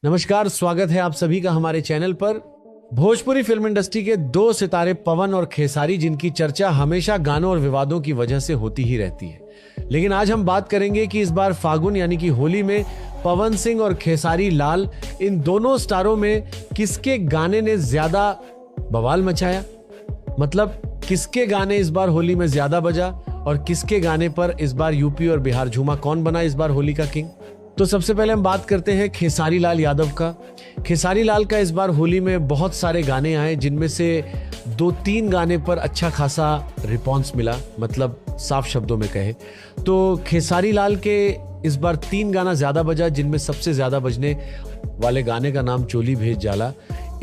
नमस्कार, स्वागत है आप सभी का हमारे चैनल पर। भोजपुरी फिल्म इंडस्ट्री के दो सितारे पवन और खेसारी, जिनकी चर्चा हमेशा गानों और विवादों की वजह से होती ही रहती है, लेकिन आज हम बात करेंगे कि इस बार फागुन यानी कि होली में पवन सिंह और खेसारी लाल, इन दोनों स्टारों में किसके गाने ने ज्यादा बवाल मचाया। मतलब किसके गाने इस बार होली में ज्यादा बजा और किसके गाने पर इस बार यूपी और बिहार झूमा। कौन बना इस बार होली का किंग। तो सबसे पहले हम बात करते हैं खेसारी लाल यादव का। खेसारी लाल का इस बार होली में बहुत सारे गाने आए, जिनमें से 2-3 गाने पर अच्छा खासा रिस्पॉन्स मिला। मतलब साफ शब्दों में कहे तो खेसारी लाल के इस बार 3 गाना ज्यादा बजा, जिनमें सबसे ज्यादा बजने वाले गाने का नाम चोली भेज जाला।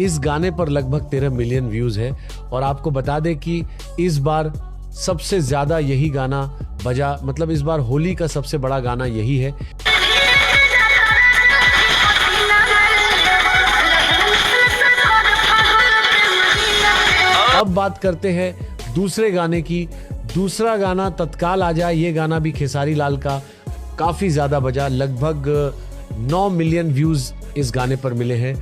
इस गाने पर लगभग 13 मिलियन व्यूज है और आपको बता दें कि इस बार सबसे ज्यादा यही गाना बजा। मतलब इस बार होली का सबसे बड़ा गाना यही है। अब बात करते हैं दूसरे गाने की। दूसरा गाना तत्काल आ जाए, ये गाना भी खेसारी लाल का काफी ज्यादा बजा। लगभग 9 मिलियन व्यूज इस गाने पर मिले हैं।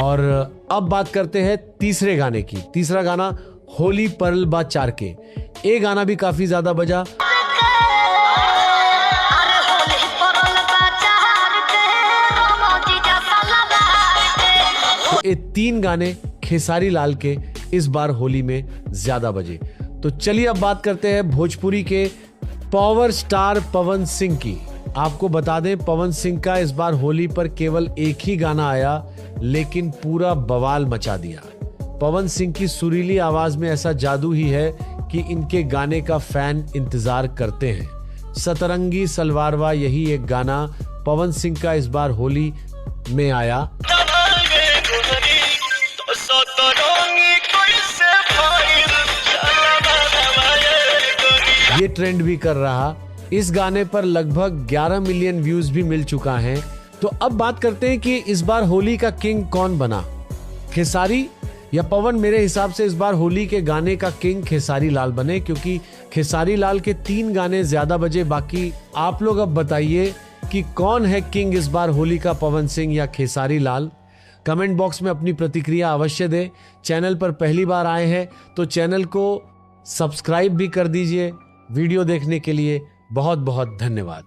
और अब बात करते हैं तीसरे गाने की। तीसरा गाना होली परल बा चार के, ये गाना भी काफी ज्यादा बजा। ये 3 गाने खेसारी लाल के इस बार होली में ज्यादा बजे। तो चलिए अब बात करते हैं भोजपुरी के पावर स्टार पवन सिंह की। आपको बता दें, पवन सिंह का इस बार होली पर केवल एक ही गाना आया, लेकिन पूरा बवाल मचा दिया। पवन सिंह की सुरीली आवाज में ऐसा जादू ही है कि इनके गाने का फैन इंतजार करते हैं। सतरंगी सलवारवा, यही एक गाना पवन सिंह का इस बार होली में आया। ये ट्रेंड भी कर रहा। इस गाने पर लगभग 11 मिलियन व्यूज भी मिल चुका है। तो अब बात करते हैं कि इस बार होली का किंग कौन बना, खेसारी या पवन। मेरे हिसाब से इस बार होली के गाने का किंग खेसारी लाल बने, क्योंकि खेसारी लाल के 3 गाने ज्यादा बजे। बाकी आप लोग अब बताइए कि कौन है किंग इस बार होली का, पवन सिंह या खेसारी लाल। कमेंट बॉक्स में अपनी प्रतिक्रिया अवश्य दें। चैनल पर पहली बार आए हैं तो चैनल को सब्सक्राइब भी कर दीजिए। वीडियो देखने के लिए बहुत बहुत धन्यवाद।